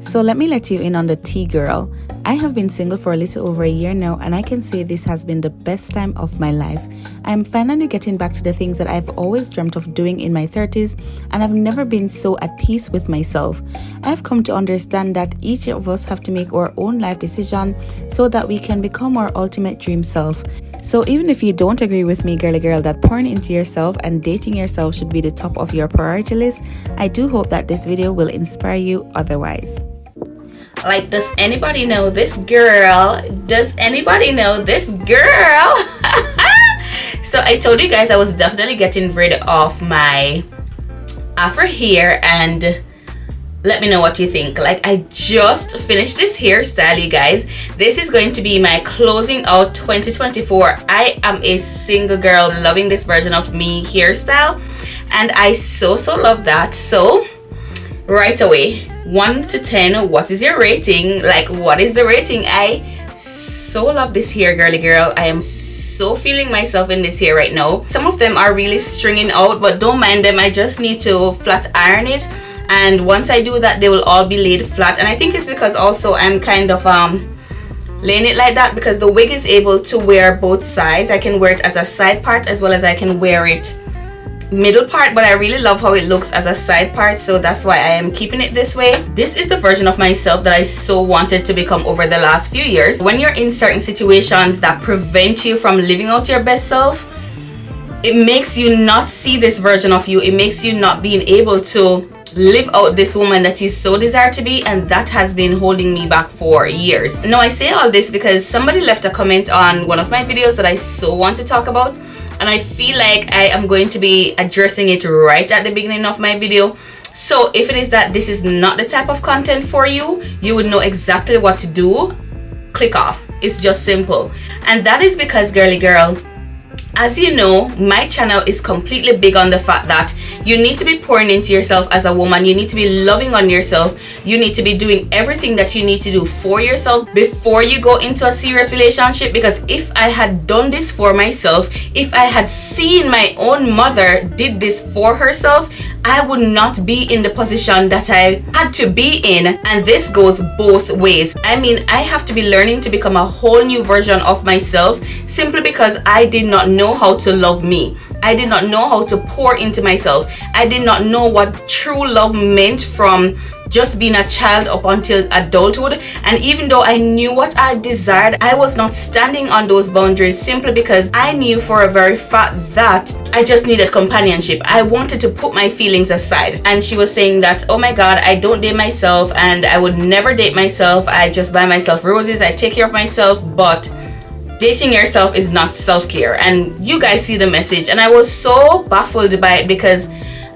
So let me let you in on the tea, girl. I have been single for a little over a year now, and I can say this has been the best time of my life. I am finally getting back to the things that I've always dreamt of doing in my 30s, and I've never been so at peace with myself. I've come to understand that each of us have to make our own life decision so that we can become our ultimate dream self. So even if you don't agree with me, girly girl, that pouring into yourself and dating yourself should be the top of your priority list, I do hope that this video will inspire you otherwise. Like, does anybody know this girl? Does anybody know this girl? So I told you guys I was definitely getting rid of my afro hair, and let me know what you think. Like, I just finished this hairstyle, you guys. This is going to be my closing out 2024. I am a single girl loving this version of me hairstyle, and I so love that. So right away, 1 to 10, what is your rating? Like, what is the rating? I so love this hair, girly girl. I am so feeling myself in this hair right now. Some of them are really stringing out, but don't mind them. I just need to flat iron it, and once I do that, they will all be laid flat. And I think it's because also I'm kind of laying it like that because the wig is able to wear both sides. I can wear it as a side part as well as I can wear it middle part, but I really love how it looks as a side part, so that's why I am keeping it this way. This is the version of myself that I so wanted to become over the last few years. When you're in certain situations that prevent you from living out your best self, it makes you not see this version of you. It makes you not being able to live out this woman that you so desire to be, and that has been holding me back for years. Now I say all this because somebody left a comment on one of my videos that I so want to talk about, and I feel like I am going to be addressing it right at the beginning of my video. So if it is that this is not the type of content for you, you would know exactly what to do. Click off. It's just simple. And that is because, girly girl, as you know, my channel is completely big on the fact that you need to be pouring into yourself as a woman. You need to be loving on yourself. You need to be doing everything that you need to do for yourself before you go into a serious relationship. Because if I had done this for myself, if I had seen my own mother did this for herself, I would not be in the position that I had to be in. And this goes both ways. I mean, I have to be learning to become a whole new version of myself simply because I did not know how to love me. I did not know how to pour into myself. I did not know what true love meant from just being a child up until adulthood. And even though I knew what I desired, I was not standing on those boundaries simply because I knew for a very fact that I just needed companionship. I wanted to put my feelings aside. And she was saying that, oh my god, I don't date myself and I would never date myself. I just buy myself roses. I take care of myself. But dating yourself is not self-care. And you guys see the message. And I was so baffled by it because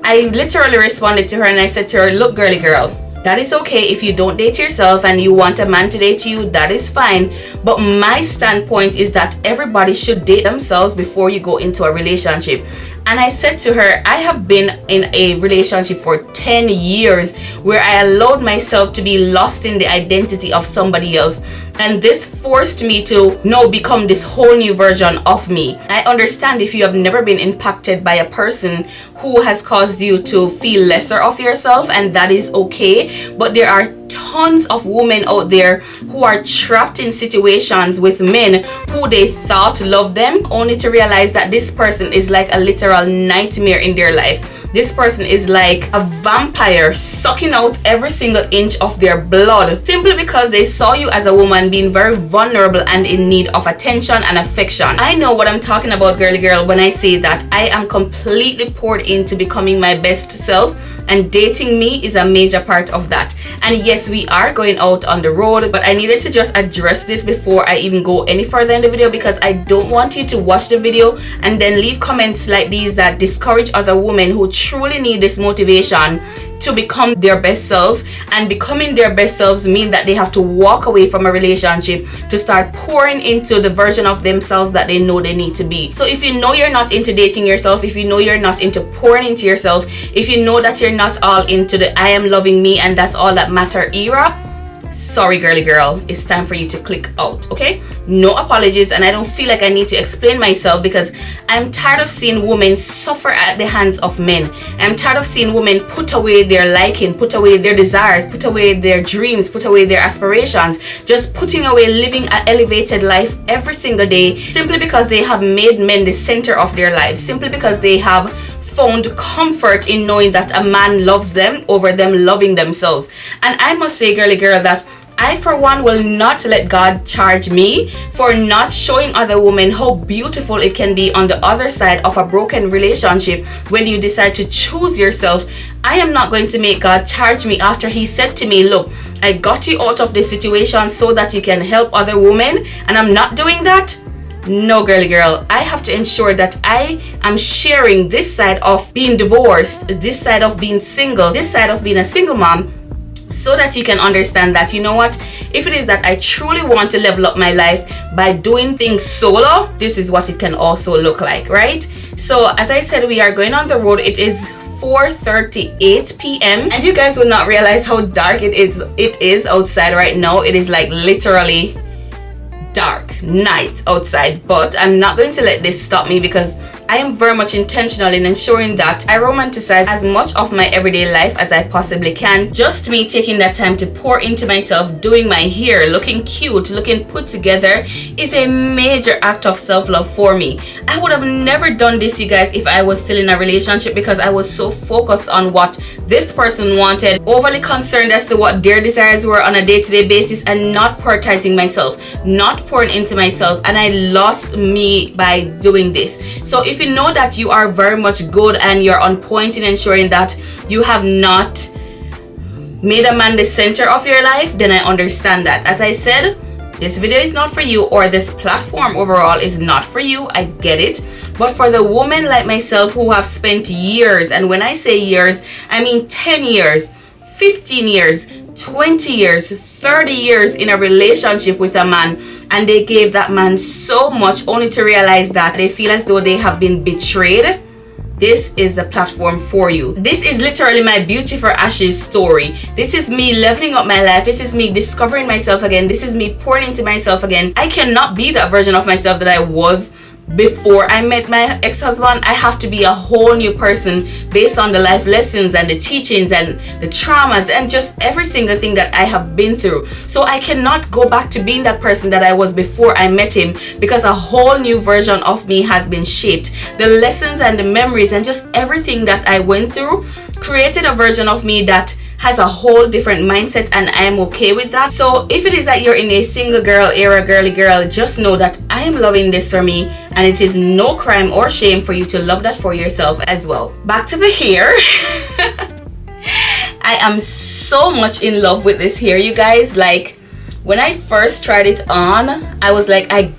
I literally responded to her and I said to her, look, girly girl, that is okay if you don't date yourself and you want a man to date you, that is fine. But my standpoint is that everybody should date themselves before you go into a relationship. And I said to her, I have been in a relationship for 10 years where I allowed myself to be lost in the identity of somebody else. And this forced me to now become this whole new version of me. I understand if you have never been impacted by a person who has caused you to feel lesser of yourself, and that is okay. But there are tons of women out there who are trapped in situations with men who they thought loved them, only to realize that this person is like a literal nightmare in their life. This person is like a vampire sucking out every single inch of their blood simply because they saw you as a woman being very vulnerable and in need of attention and affection. I know what I'm talking about, girly girl, when I say that I am completely poured into becoming my best self, and dating me is a major part of that. And yes, we are going out on the road, but I needed to just address this before I even go any further in the video, because I don't want you to watch the video and then leave comments like these that discourage other women who truly need this motivation to become their best self. And becoming their best selves mean that they have to walk away from a relationship to start pouring into the version of themselves that they know they need to be. So if you know you're not into dating yourself, if you know you're not into pouring into yourself, if you know that you're not all into the I am loving me and that's all that matter era, sorry girly girl, it's time for you to click out. Okay, no apologies, and I don't feel like I need to explain myself, because I'm tired of seeing women suffer at the hands of men. I'm tired of seeing women put away their liking, put away their desires, put away their dreams, put away their aspirations, just putting away living an elevated life every single day, simply because they have made men the center of their lives, simply because they have found comfort in knowing that a man loves them over them loving themselves. And I must say, girly girl, that I for one will not let God charge me for not showing other women how beautiful it can be on the other side of a broken relationship when you decide to choose yourself. I am not going to make God charge me after he said to me, look, I got you out of this situation so that you can help other women, and I'm not doing that. No, girly girl, I have to ensure that I am sharing this side of being divorced, this side of being single, this side of being a single mom, so that you can understand that, you know what, if it is that I truly want to level up my life by doing things solo, this is what it can also look like, right? So as I said, we are going on the road. It is 4:38 p.m. and you guys will not realize how dark it is outside right now. It is like literally dark night outside, but I'm not going to let this stop me, because I am very much intentional in ensuring that I romanticize as much of my everyday life as I possibly can. Just me taking that time to pour into myself, doing my hair, looking cute, looking put together, is a major act of self-love for me. I would have never done this, you guys, if I was still in a relationship, because I was so focused on what this person wanted, overly concerned as to what their desires were on a day-to-day basis, and not prioritizing myself, not pouring into myself, and I lost me by doing this. So if you know that you are very much good and you're on point in ensuring that you have not made a man the center of your life, then I understand that. As I said, this video is not for you, or this platform overall is not for you. I get it. But for the women like myself who have spent years, and when I say years, I mean 10 years, 15 years, 20 years, 30 years in a relationship with a man, and they gave that man so much only to realize that they feel as though they have been betrayed, this is the platform for you. This is literally my beauty for ashes story. This is me leveling up my life. This is me discovering myself again. This is me pouring into myself again. I cannot be that version of myself that I was before I met my ex-husband. I have to be a whole new person based on the life lessons and the teachings and the traumas and just every single thing that I have been through. So I cannot go back to being that person that I was before I met him, because a whole new version of me has been shaped. The lessons and the memories and just everything that I went through created a version of me that has a whole different mindset, and I am okay with that. So if it is that you're in a single girl era, girly girl, just know that I am loving this for me, and it is no crime or shame for you to love that for yourself as well. Back to the hair. I am so much in love with this hair, you guys. Like, when I first tried it on, I was like, I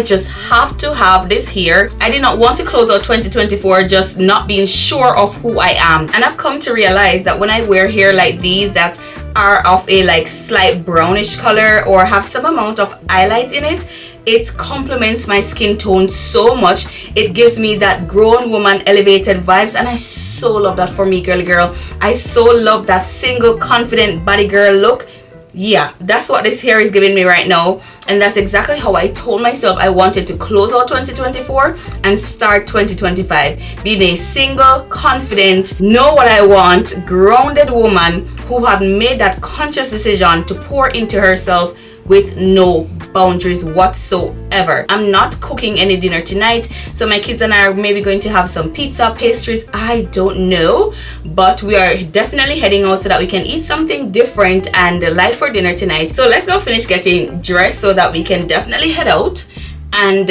just have to have this hair. I did not want to close out 2024 just not being sure of who I am. And I've come to realize that when I wear hair like these that are of a like slight brownish color or have some amount of highlight in it, it complements my skin tone so much. It gives me that grown woman elevated vibes, and I so love that for me, girly girl. I so love that single confident body girl look. Yeah, that's what this hair is giving me right now, and that's exactly how I told myself I wanted to close out 2024 and start 2025, being a single, confident, know what I want, grounded woman who had made that conscious decision to pour into herself with no boundaries whatsoever. I'm not cooking any dinner tonight, so my kids and I are maybe going to have some pizza, pastries, I don't know, but we are definitely heading out so that we can eat something different and light for dinner tonight. So let's go finish getting dressed so that we can definitely head out and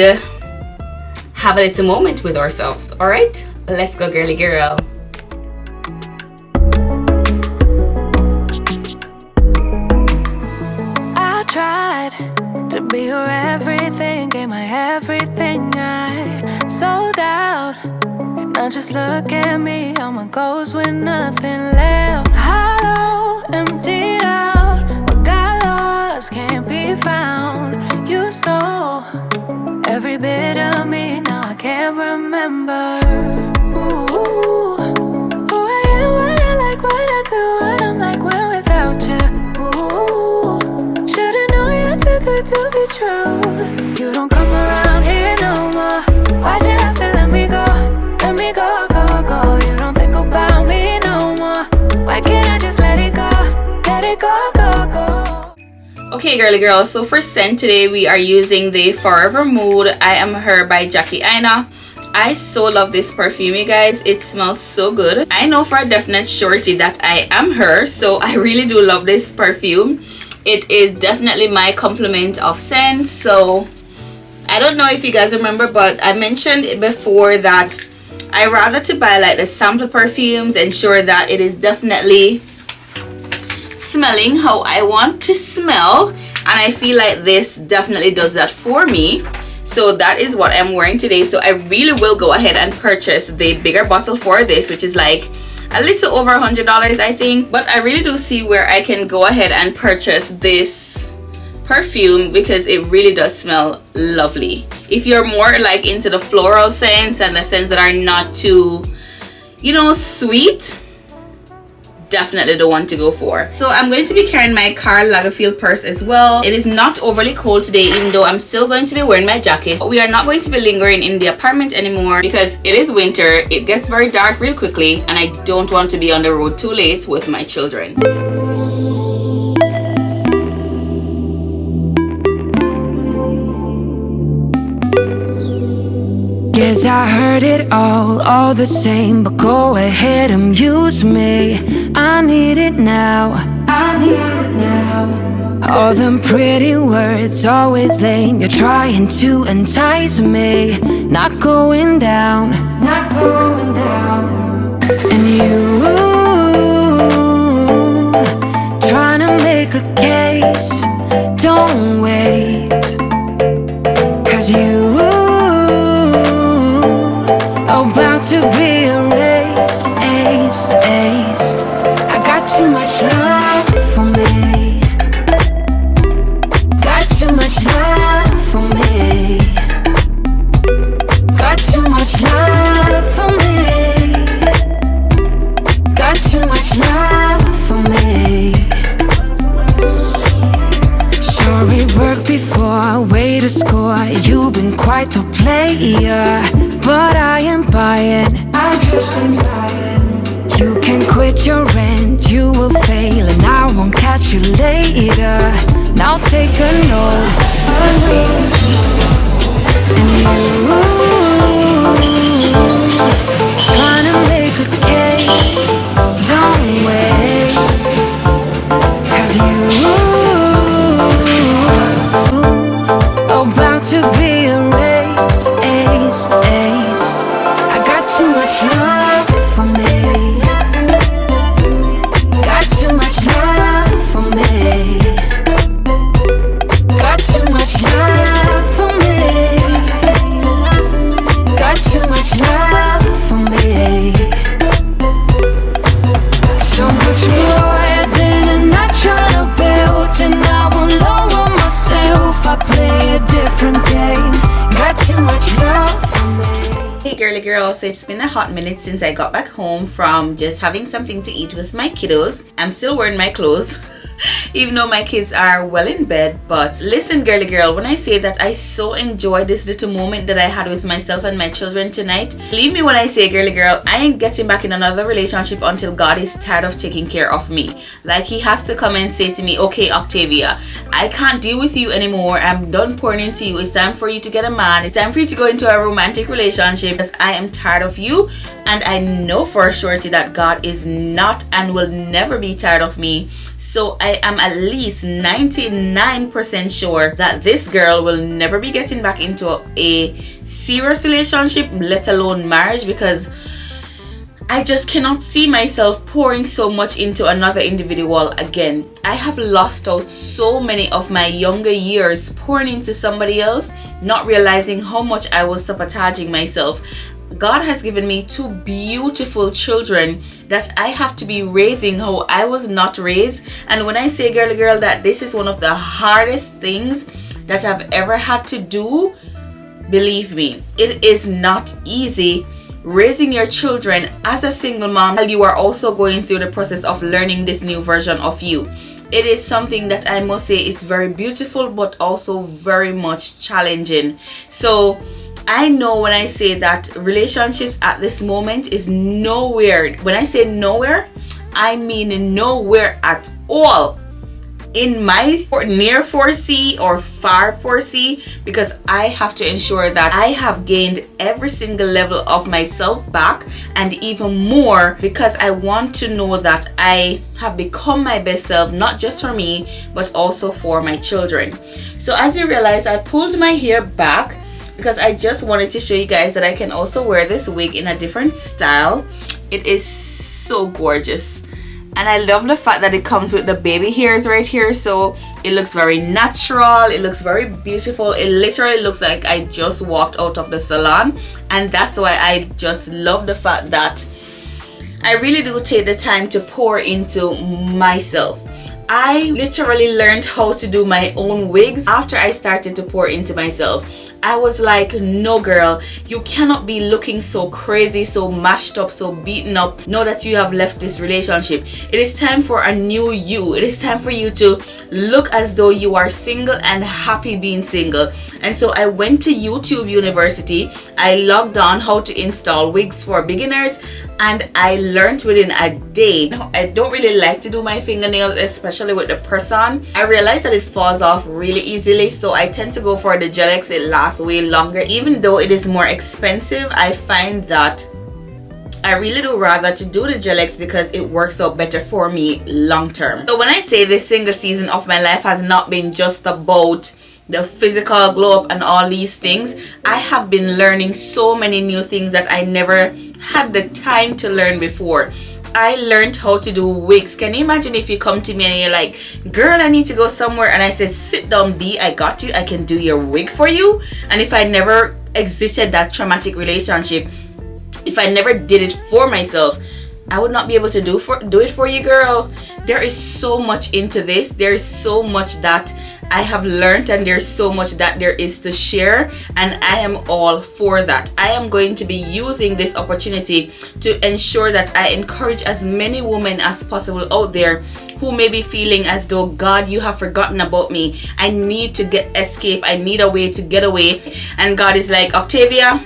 have a little moment with ourselves. All right, let's go, girly girl. Tried to be your everything, gave my everything, I sold out. Now just look at me, all my goals with nothing left. Hollow, emptied out, what got lost can't be found. You stole every bit of me, now I can't remember. Ooh, who I am, what I like, what I do, what I'm like when without you. Ooh, it to be true. You don't come around here no more. Why'd you have to let me go? Let me go, go, go. You don't think about me no more. Why can't I just let it go? Let it go, go, go. Okay, girly girls, so for scent today we are using the Forever Mood I Am Her by Jackie Aina. I so love this perfume, you guys. It smells so good. I know for a definite surety that I am her, so I really do love this perfume. It is definitely my complement of scents. So I don't know if you guys remember, but I mentioned before that I rather to buy like the sample perfumes, ensure that it is definitely smelling how I want to smell, and I feel like this definitely does that for me. So that is what I'm wearing today. So I really will go ahead and purchase the bigger bottle for this, which is like a little over $100, I think. But I really do see where I can go ahead and purchase this perfume because it really does smell lovely. If you're more like into the floral scents and the scents that are not too, you know, sweet, definitely the one to go for. So I'm going to be carrying my Karl Lagerfeld purse as well. It is not overly cold today, even though I'm still going to be wearing my jacket. We are not going to be lingering in the apartment anymore because it is winter. It gets very dark real quickly, and I don't want to be on the road too late with my children. Yes, I heard it all the same. But go ahead, amuse me. I need it now. I need it now. All them pretty words, always lame. You're trying to entice me. Not going down. Not going down. And you trying to make a case. Don't wait. 'Cause you about to be erased, aced, aced. I got too much love for me. Got too much love for me. Got too much love for me. Got too much love for me. Sure it worked before, way to score. You've been quite the player, but I am buying. I just am buying. You can quit your rent, you will fail, and I won't catch you later. Now take a note. And you trying to make a case. Don't wait. 'Cause you about to be erased, aced, aced. I got too much love for me. Got too much love for me. Got too much love for me. Got too much love for me. So much more than a natural built, and I won't lower myself. I play a different game. Got too much love for me. Hey girly girls, so it's been a hot minute since I got back home from just having something to eat with my kiddos. I'm still wearing my clothes even though my kids are well in bed. But listen, girly girl, when I say that I so enjoyed this little moment that I had with myself and my children tonight, believe me when I say, girly girl, I ain't getting back in another relationship until God is tired of taking care of me. Like he has to come and say to me, okay Octavia, I can't deal with you anymore. I'm done pouring into you. It's time for you to get a man. It's time for you to go into a romantic relationship, because I am tired of you. And I know for a surety that God is not and will never be tired of me. So I am at least 99% sure that this girl will never be getting back into a serious relationship, let alone marriage, because I just cannot see myself pouring so much into another individual again. I have lost out so many of my younger years pouring into somebody else, not realizing how much I was sabotaging myself. God has given me two beautiful children that I have to be raising how I was not raised. And when I say, girly girl, that this is one of the hardest things that I've ever had to do, believe me, it is not easy raising your children as a single mom while you are also going through the process of learning this new version of you. it is something that I must say is very beautiful, but also very much challenging. So I know when I say that relationships at this moment is nowhere. When I say nowhere, I mean nowhere at all in my near foresee or far foresee, because I have to ensure that I have gained every single level of myself back and even more, because I want to know that I have become my best self, not just for me but also for my children. So as you realize, I pulled my hair back because I just wanted to show you guys that I can also wear this wig in a different style. It is so gorgeous. And I love the fact that it comes with the baby hairs right here, so it looks very natural, it looks very beautiful. It literally looks like I just walked out of the salon, and that's why I just love the fact that I really do take the time to pour into myself. I literally learned how to do my own wigs after I started to pour into myself. I was like, no girl, you cannot be looking so crazy, so mashed up, so beaten up now that you have left this relationship. It is time for a new you. It is time for you to look as though you are single and happy being single. And so I went to YouTube University. I logged on how to install wigs for beginners, and I learned within a day. Now, I don't really like to do my fingernails, especially with the press-on. I realized that it falls off really easily, so I tend to go for the Gel X. It lasts way longer. Even though it is more expensive, I find that I really do rather to do the Gel X because it works out better for me long term. So when I say this single season of my life has not been just about the physical glow up and all these things, I have been learning so many new things that I never had the time to learn before. I learned how to do wigs. Can you imagine if you come to me and you're like, girl, I need to go somewhere, and I said, sit down B, I got you, I can do your wig for you. And if I never exited that traumatic relationship, if I never did it for myself, I would not be able to do it for you, girl. There is so much into this. There is so much that I have learned, and there's so much that there is to share, and I am all for that. I am going to be using this opportunity to ensure that I encourage as many women as possible out there who may be feeling as though, God, you have forgotten about me. I need to escape. I need a way to get away. And God is like, Octavia,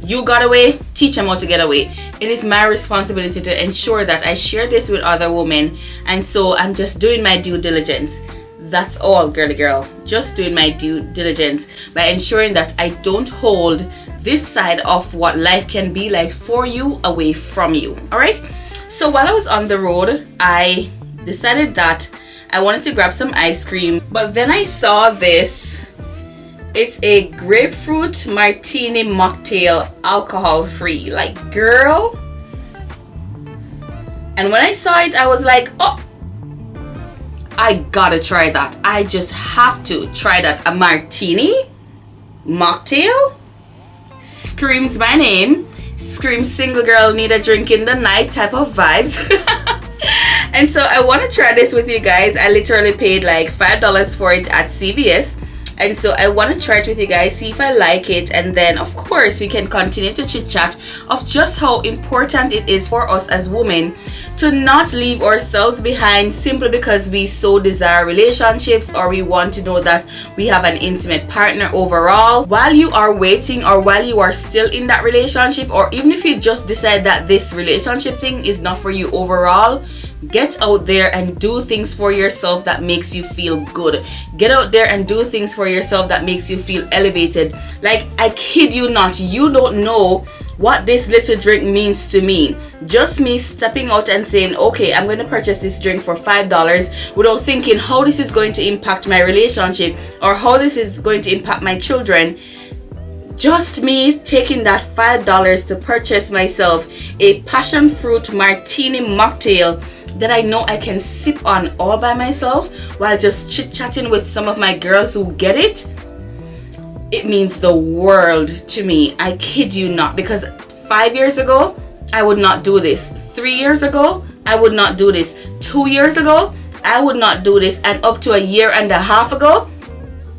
you got away, teach them how to get away. It is my responsibility to ensure that I share this with other women, and so I'm just doing my due diligence. That's all, girly girl. Just doing my due diligence by ensuring that I don't hold this side of what life can be like for you away from you. Alright? So while I was on the road, I decided that I wanted to grab some ice cream, but then I saw this. It's a grapefruit martini mocktail, alcohol free. Like, girl. And when I saw it, I was like, oh, I gotta try that. I just have to try that. A martini mocktail screams my name, screams single girl need a drink in the night type of vibes. And so I want to try this with you guys. I literally paid like $5 for it at CVS. And so I want to try it with you guys, see if I like it, and then of course we can continue to chit chat of just how important it is for us as women to not leave ourselves behind simply because we so desire relationships, or we want to know that we have an intimate partner overall. While you are waiting, or while you are still in that relationship, or even if you just decide that this relationship thing is not for you overall, get out there and do things for yourself that makes you feel good. Get out there and do things for yourself that makes you feel elevated. Like, I kid you not, you don't know what this little drink means to me. Just me stepping out and saying, okay, I'm going to purchase this drink for $5 without thinking how this is going to impact my relationship or how this is going to impact my children. Just me taking that $5 to purchase myself a passion fruit martini mocktail that I know I can sip on all by myself while just chit-chatting with some of my girls who get it. It means the world to me. I kid you not, because 5 years ago I would not do this. 3 years ago I would not do this. 2 years ago I would not do this, and up to a year and a half ago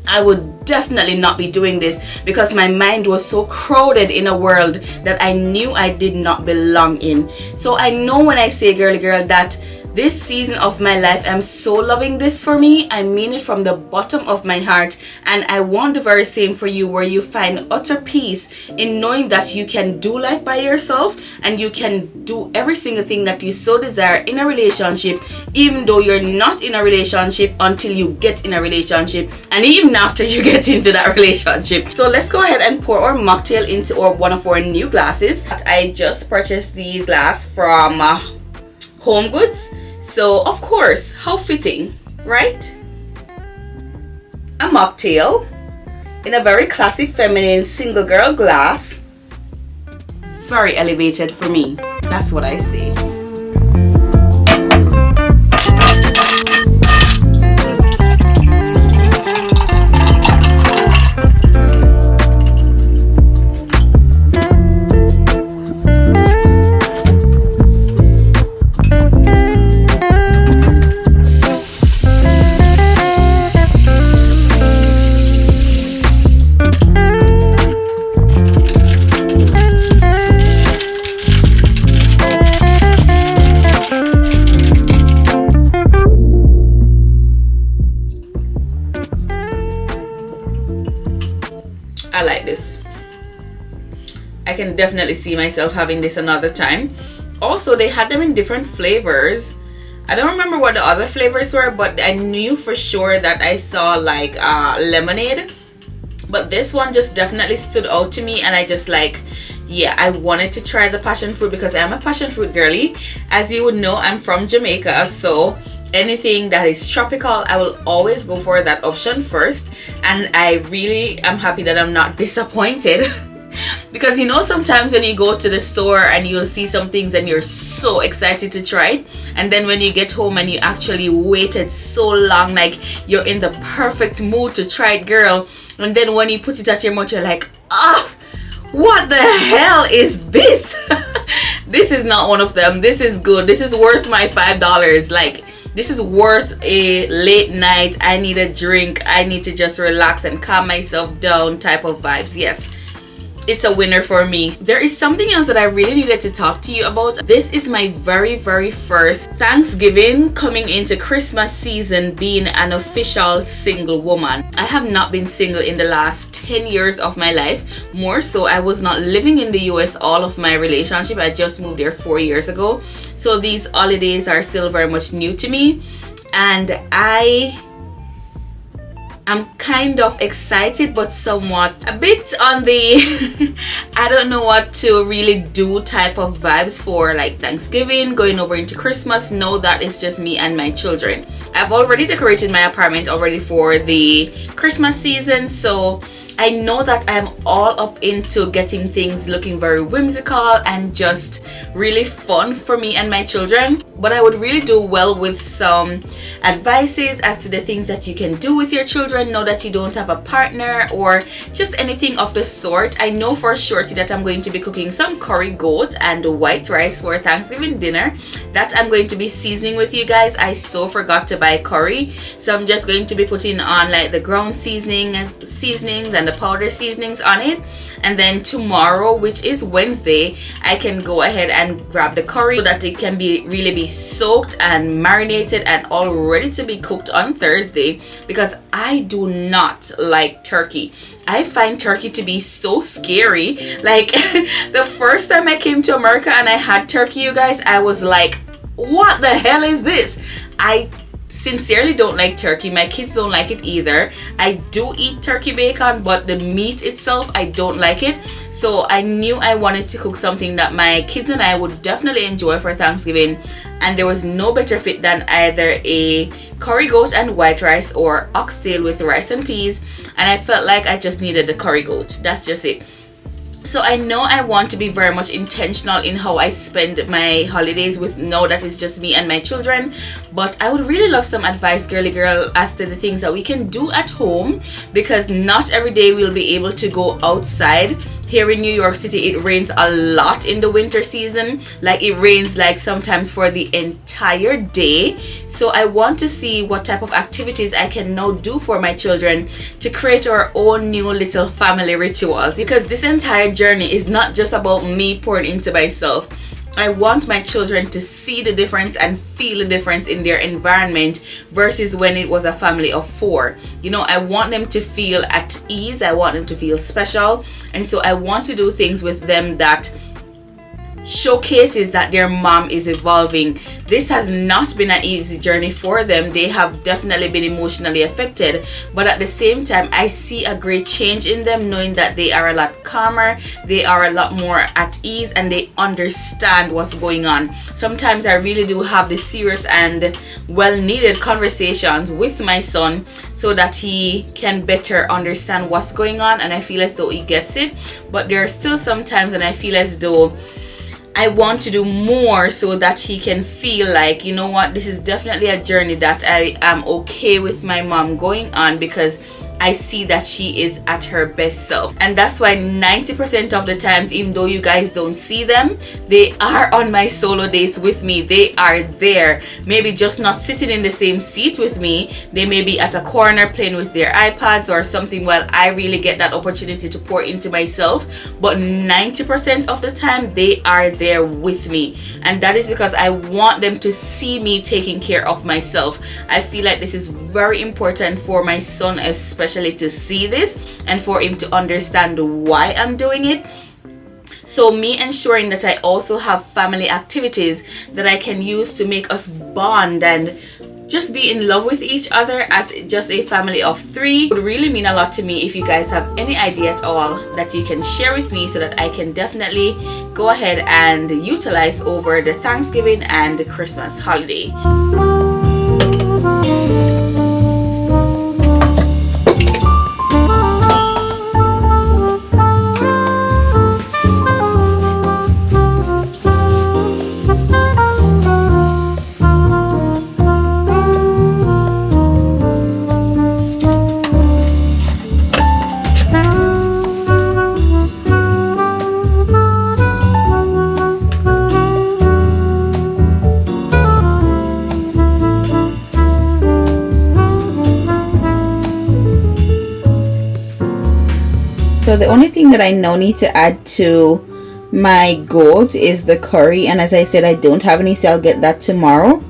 I would definitely not be doing this, because my mind was so crowded in a world that I knew I did not belong in. So I know when I say girly girl that This season of my life, I'm so loving this for me. I mean it from the bottom of my heart, and I want the very same for you, where you find utter peace in knowing that you can do life by yourself and you can do every single thing that you so desire in a relationship, even though you're not in a relationship, until you get in a relationship, and even after you get into that relationship. So let's go ahead and pour our mocktail into one of our new glasses. I just purchased these glasses from Home Goods. So of course, how fitting, right? A mocktail in a very classy, feminine, single girl glass. Very elevated for me. That's what I say. I like this. I can definitely see myself having this another time. Also, they had them in different flavors. I don't remember what the other flavors were, but I knew for sure that I saw like lemonade. But this one just definitely stood out to me, and I just like, yeah, I wanted to try the passion fruit because I'm a passion fruit girly. As you would know, I'm from Jamaica, so anything that is tropical, I will always go for that option first. And I really am happy that I'm not disappointed. Because you know, sometimes when you go to the store and you'll see some things and you're so excited to try it, and then when you get home and you actually waited so long, like you're in the perfect mood to try it, girl, and then when you put it at your mouth, you're like, ah, what the hell is this? This is not one of them. This is good. This is worth my $5. Like, this is worth a late night, I need a drink, I need to just relax and calm myself down type of vibes. Yes, it's a winner for me. There is something else that I really needed to talk to you about. This is my very first Thanksgiving coming into Christmas season being an official single woman. I have not been single in the last 10 years of my life. More so, I was not living in the US all of my relationship. I just moved there 4 years ago. So these holidays are still very much new to me. And I'm kind of excited, but somewhat a bit on the I don't know what to really do type of vibes for like Thanksgiving, going over into Christmas. No, that is just me and my children. I've already decorated my apartment already for the Christmas season, so I know that I'm all up into getting things looking very whimsical and just really fun for me and my children. But I would really do well with some advices as to the things that you can do with your children now that you don't have a partner or just anything of the sort. I know for sure that I'm going to be cooking some curry goat and white rice for Thanksgiving dinner that I'm going to be seasoning with you guys. I so forgot to buy curry, so I'm just going to be putting on like the ground seasonings and the powder seasonings on it. And then tomorrow, which is Wednesday, I can go ahead and grab the curry so that it can be really be soaked and marinated and all ready to be cooked on Thursday, because I do not like turkey. I find turkey to be so scary. Like the first time I came to America and I had turkey, you guys, I was like, what the hell is this? I sincerely don't like turkey. My kids don't like it either. I do eat turkey bacon, but the meat itself, I don't like it. So I knew I wanted to cook something that my kids and I would definitely enjoy for Thanksgiving, and there was no better fit than either a curry goat and white rice or oxtail with rice and peas, and I felt like I just needed the curry goat. That's just it. So I know I want to be very much intentional in how I spend my holidays with now that it's just me and my children, but I would really love some advice, girly girl, as to the things that we can do at home, because not every day we'll be able to go outside. Here in New York City, it rains a lot in the winter season. Like it rains like sometimes for the entire day. So I want to see what type of activities I can now do for my children to create our own new little family rituals, because this entire journey is not just about me pouring into myself. I want my children to see the difference and feel the difference in their environment versus when it was a family of 4. You know, I want them to feel at ease. I want them to feel special. And so I want to do things with them that showcases that their mom is evolving. This has not been an easy journey for them. They have definitely been emotionally affected, but at the same time I see a great change in them, knowing that they are a lot calmer, they are a lot more at ease, and they understand what's going on. Sometimes I really do have the serious and well needed conversations with my son so that he can better understand what's going on, and I feel as though he gets it. But there are still some times when I feel as though I want to do more so that he can feel like, you know what, this is definitely a journey that I am okay with my mom going on, because I see that she is at her best self. And that's why 90% of the times, even though you guys don't see them, they are on my solo dates with me. They are there, maybe just not sitting in the same seat with me. They may be at a corner playing with their iPads or something while I really get that opportunity to pour into myself. But 90% of the time they are there with me, and that is because I want them to see me taking care of myself. I feel like this is very important for my son especially to see this and for him to understand why I'm doing it. So me ensuring that I also have family activities that I can use to make us bond and just be in love with each other as just a family of 3 would really mean a lot to me. If you guys have any idea at all that you can share with me, so that I can definitely go ahead and utilize over the Thanksgiving and the Christmas holiday. So the only thing that I now need to add to my goat is the curry, and as I said, I don't have any, so I'll get that tomorrow.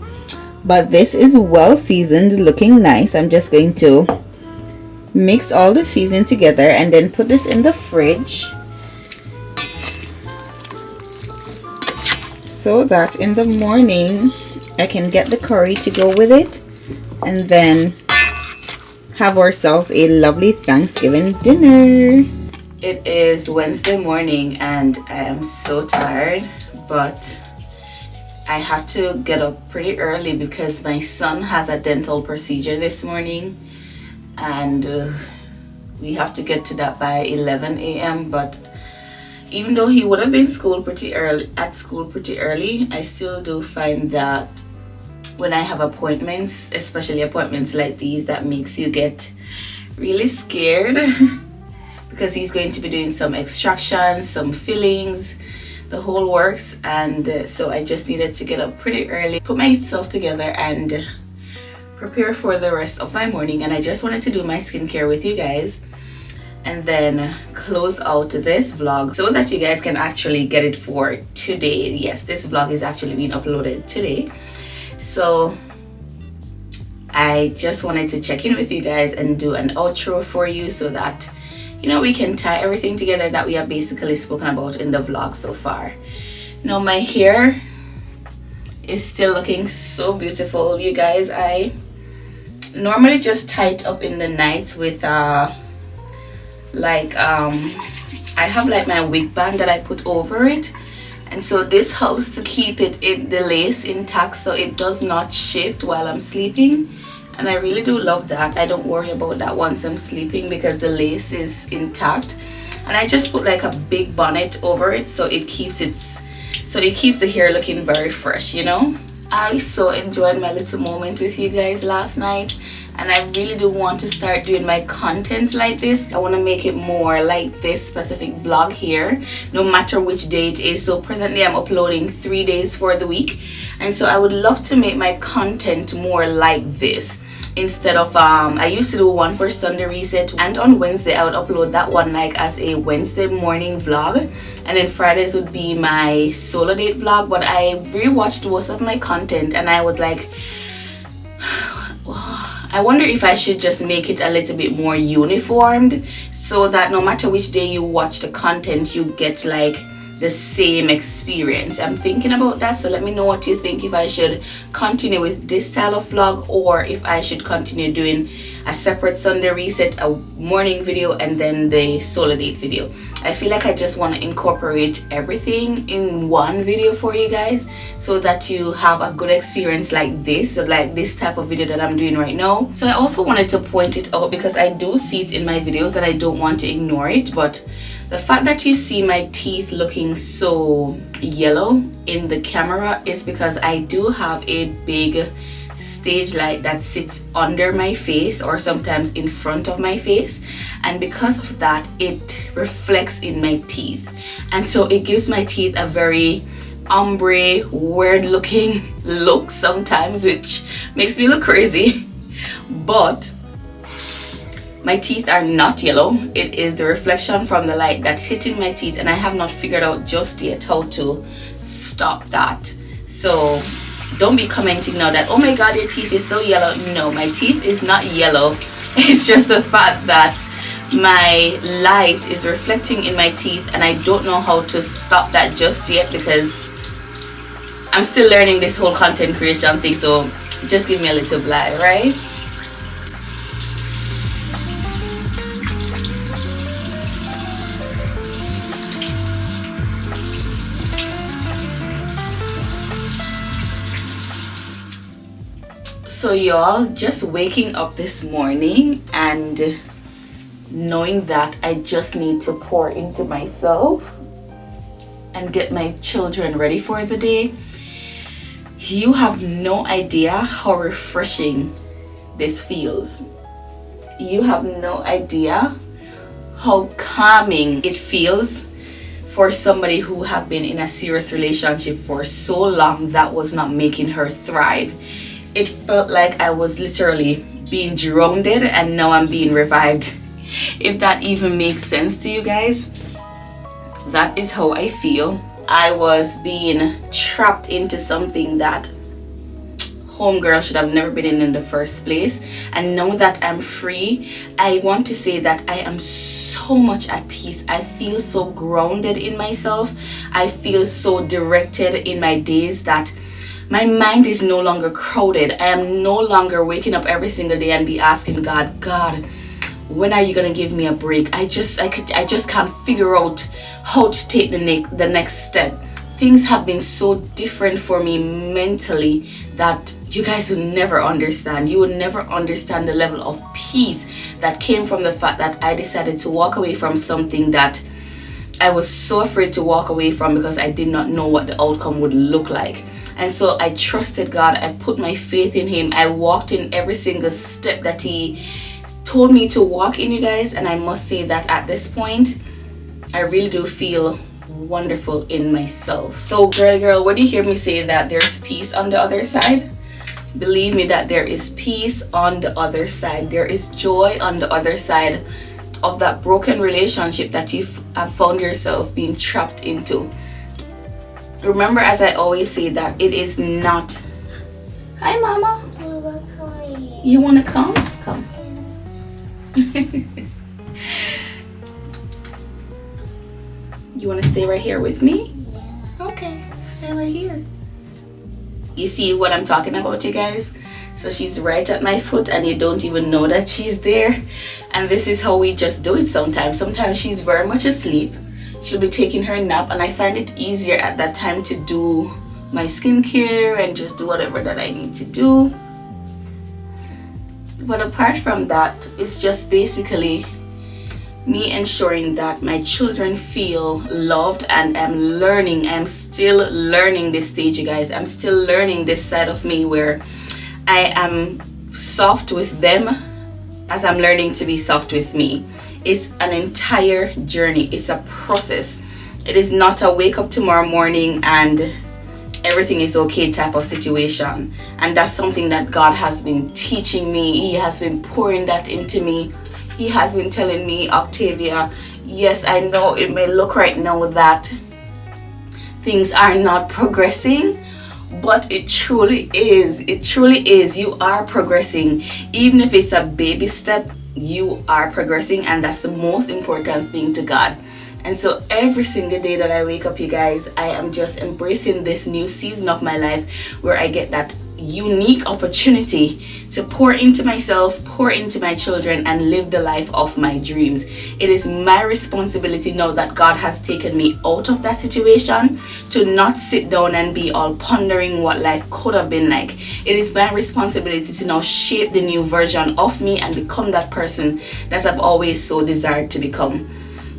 But this is well seasoned, looking nice. I'm just going to mix all the seasoning together and then put this in the fridge so that in the morning I can get the curry to go with it and then have ourselves a lovely Thanksgiving dinner. It is Wednesday morning and I am so tired, but I had to get up pretty early because my son has a dental procedure this morning, and we have to get to that by 11 a.m. But even though he would have been at school pretty early, I still do find that when I have appointments, especially appointments like these, that makes you get really scared because he's going to be doing some extractions, some fillings, the whole works. And so I just needed to get up pretty early, put myself together and prepare for the rest of my morning. And I just wanted to do my skincare with you guys and then close out this vlog so that you guys can actually get it for today. Yes, this vlog is actually being uploaded today. So I just wanted to check in with you guys and do an outro for you so that, you know, we can tie everything together that we have basically spoken about in the vlog so far. Now my hair is still looking so beautiful, you guys. I normally just tie it up in the nights with I have like my wig band that I put over it, and so this helps to keep it in the lace intact so it does not shift while I'm sleeping. And I really do love that. I don't worry about that once I'm sleeping because the lace is intact. And I just put like a big bonnet over it so it keeps the hair looking very fresh, you know. I so enjoyed my little moment with you guys last night, and I really do want to start doing my content like this. I want to make it more like this specific vlog here, no matter which day it is. So presently I'm uploading 3 days for the week, and so I would love to make my content more like this. instead of I used to do one for Sunday reset, and on Wednesday I would upload that one like as a Wednesday morning vlog, and then Fridays would be my solo date vlog. But I rewatched most of my content and I was like, I wonder if I should just make it a little bit more uniformed, so that no matter which day you watch the content, you get like the same experience. I'm thinking about that, so let me know what you think, if I should continue with this style of vlog or if I should continue doing a separate Sunday reset, a morning video, and then the solo date video. I feel like I just want to incorporate everything in one video for you guys, so that you have a good experience like this, so like this type of video that I'm doing right now. So I also wanted to point it out because I do see it in my videos and I don't want to ignore it, but the fact that you see my teeth looking so yellow in the camera is because I do have a big stage light that sits under my face or sometimes in front of my face, and because of that it reflects in my teeth, and so it gives my teeth a very ombre, weird looking look sometimes, which makes me look crazy. But my teeth are not yellow. It is the reflection from the light that's hitting my teeth, and I have not figured out just yet how to stop that. So don't be commenting now that, oh my god, your teeth is so yellow. No, my teeth is not yellow. It's just the fact that my light is reflecting in my teeth, and I don't know how to stop that just yet because I'm still learning this whole content creation thing. So just give me a little blah, right? So y'all, just waking up this morning and knowing that I just need to pour into myself and get my children ready for the day, you have no idea how refreshing this feels. You have no idea how calming it feels for somebody who have been in a serious relationship for so long that was not making her thrive. It felt like I was literally being drowned and now I'm being revived. If that even makes sense to you guys, that is how I feel. I was being trapped into something that homegirl should have never been in the first place, and now that I'm free, I want to say that I am so much at peace. I feel so grounded in myself. I feel so directed in my days that my mind is no longer crowded. I am no longer waking up every single day and be asking God, when are you gonna give me a break? I just can't figure out how to take the next step. Things have been so different for me mentally that you guys would never understand. You would never understand the level of peace that came from the fact that I decided to walk away from something that I was so afraid to walk away from because I did not know what the outcome would look like. And so I trusted God. I put my faith in Him. I walked in every single step that He told me to walk in, you guys. And I must say that at this point, I really do feel wonderful in myself. So girl, when you hear me say that there's peace on the other side, believe me that there is peace on the other side. There is joy on the other side of that broken relationship that you have found yourself being trapped into. Remember, as I always say, that it is not... Hi, Mama. You want to come? Come. You want to stay right here with me? Yeah. Okay, stay right here. You see what I'm talking about, you guys? So she's right at my foot and you don't even know that she's there. And this is how we just do it sometimes. Sometimes she's very much asleep. She'll be taking her nap, and I find it easier at that time to do my skincare and just do whatever that I need to do. But apart from that, it's just basically me ensuring that my children feel loved, and I'm still learning this stage, you guys. I'm still learning this side of me where I am soft with them as I'm learning to be soft with me. It's an entire journey. It's a process. It is not a wake up tomorrow morning and everything is okay type of situation. And that's something that God has been teaching me. He has been pouring that into me. He has been telling me, Octavia, yes, I know it may look right now that things are not progressing, but it truly is. It truly is. You are progressing. Even if it's a baby step, you are progressing, and that's the most important thing to God. And so every single day that I wake up, you guys, I am just embracing this new season of my life where I get that unique opportunity to pour into myself, pour into my children, and live the life of my dreams. It is my responsibility now that God has taken me out of that situation to not sit down and be all pondering what life could have been like. It is my responsibility to now shape the new version of me and become that person that I've always so desired to become.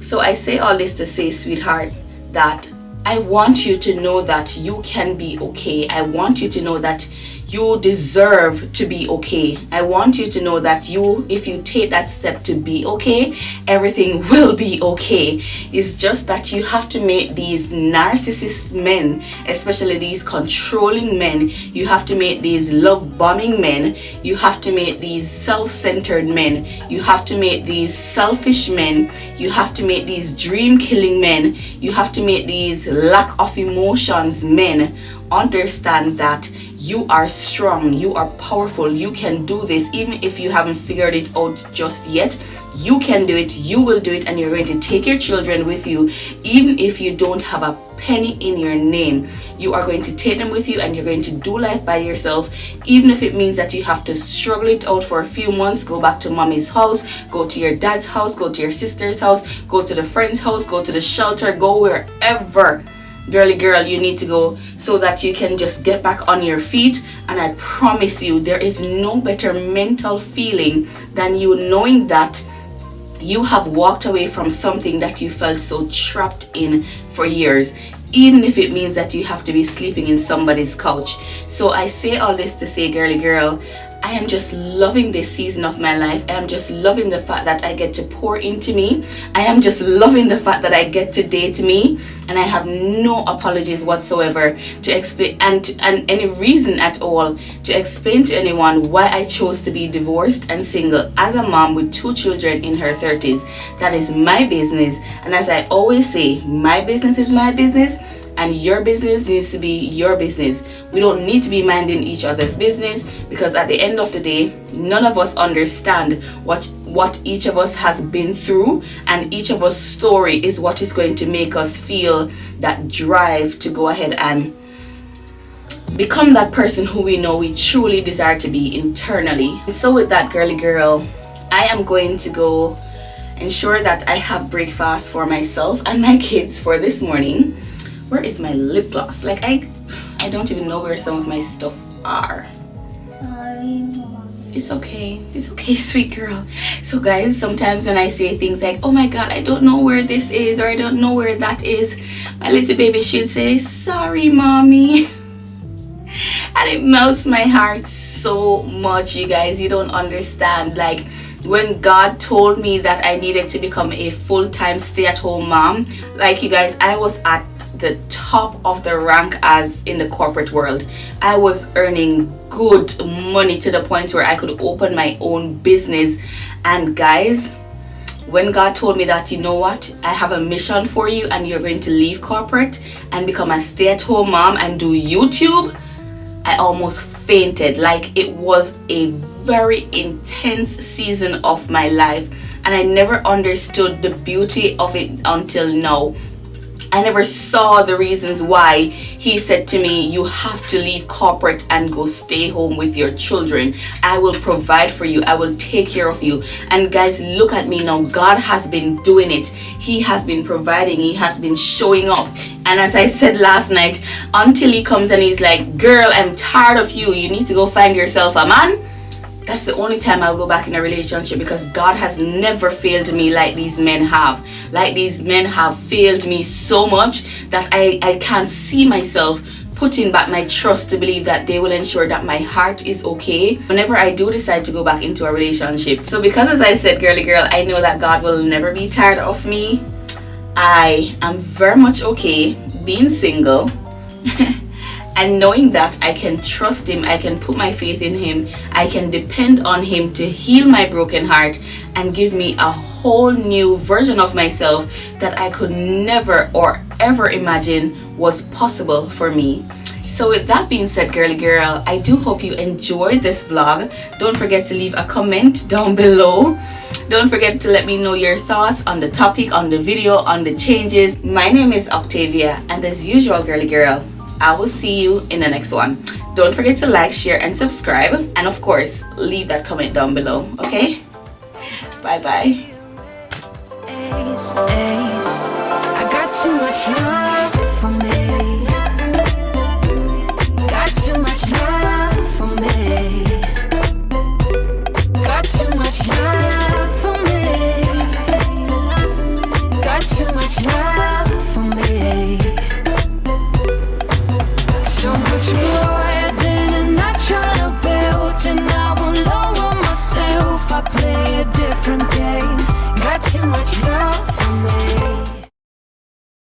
So I say all this to say, sweetheart, that I want you to know that you can be okay. I want you to know that you deserve to be okay. I want you to know that if you take that step to be okay, everything will be okay. It's just that you have to make these narcissist men, especially these controlling men, you have to make these love bombing men, you have to make these self-centered men, you have to make these selfish men, you have to make these dream killing men, you have to make these lack of emotions men understand that you are strong, you are powerful, you can do this. Even if you haven't figured it out just yet, you can do it, you will do it, and you're going to take your children with you. Even if you don't have a penny in your name, you are going to take them with you, and you're going to do life by yourself. Even if it means that you have to struggle it out for a few months, go back to mommy's house, go to your dad's house, go to your sister's house, go to the friend's house, go to the shelter, go wherever, girly girl, you need to go, so that you can just get back on your feet. And I promise you, there is no better mental feeling than you knowing that you have walked away from something that you felt so trapped in for years, even if it means that you have to be sleeping in somebody's couch. So I say all this to say, girly girl, I am just loving this season of my life. I am just loving the fact that I get to pour into me. I am just loving the fact that I get to date me, and I have no apologies whatsoever to explain and any reason at all to explain to anyone why I chose to be divorced and single as a mom with 2 children in her 30s. That is my business, and as I always say, my business is my business, and your business needs to be your business. We don't need to be minding each other's business, because at the end of the day, none of us understand what each of us has been through, and each of us story is what is going to make us feel that drive to go ahead and become that person who we know we truly desire to be internally. And so with that, girly girl, I am going to go ensure that I have breakfast for myself and my kids for this morning. Where is my lip gloss? Like I don't even know where some of my stuff are. Sorry, Mom. It's okay, sweet girl. So guys, sometimes when I say things like, oh my god, I don't know where this is, or I don't know where that is, my little baby should say, sorry mommy. And it melts my heart so much, you guys. You don't understand. Like, when God told me that I needed to become a full-time stay-at-home mom, like, you guys, I was at the top of the rank as in the corporate world. I was earning good money to the point where I could open my own business. And guys, when God told me that, you know what, I have a mission for you, and you're going to leave corporate and become a stay-at-home mom and do YouTube, I almost fainted. Like, it was a very intense season of my life, and I never understood the beauty of it until now. I never saw the reasons why he said to me, you have to leave corporate and go stay home with your children. I will provide for you. I will take care of you. And guys, look at me now. God has been doing it. He has been providing. He has been showing up. And as I said last night, until he comes and he's like, girl, I'm tired of you. You need to go find yourself a man. That's the only time I'll go back in a relationship, because God has never failed me like these men have. Like, these men have failed me so much that I can't see myself putting back my trust to believe that they will ensure that my heart is okay whenever I do decide to go back into a relationship. So because, as I said, girly girl, I know that God will never be tired of me. I am very much okay being single. And knowing that I can trust him, I can put my faith in him, I can depend on him to heal my broken heart and give me a whole new version of myself that I could never or ever imagine was possible for me. So with that being said, girly girl, I do hope you enjoyed this vlog. Don't forget to leave a comment down below. Don't forget to let me know your thoughts on the topic, on the video, on the changes. My name is Octavia, and as usual, girly girl, I will see you in the next one. Don't forget to like, share, and subscribe. And of course, leave that comment down below, okay? Bye-bye. I got too much love for me.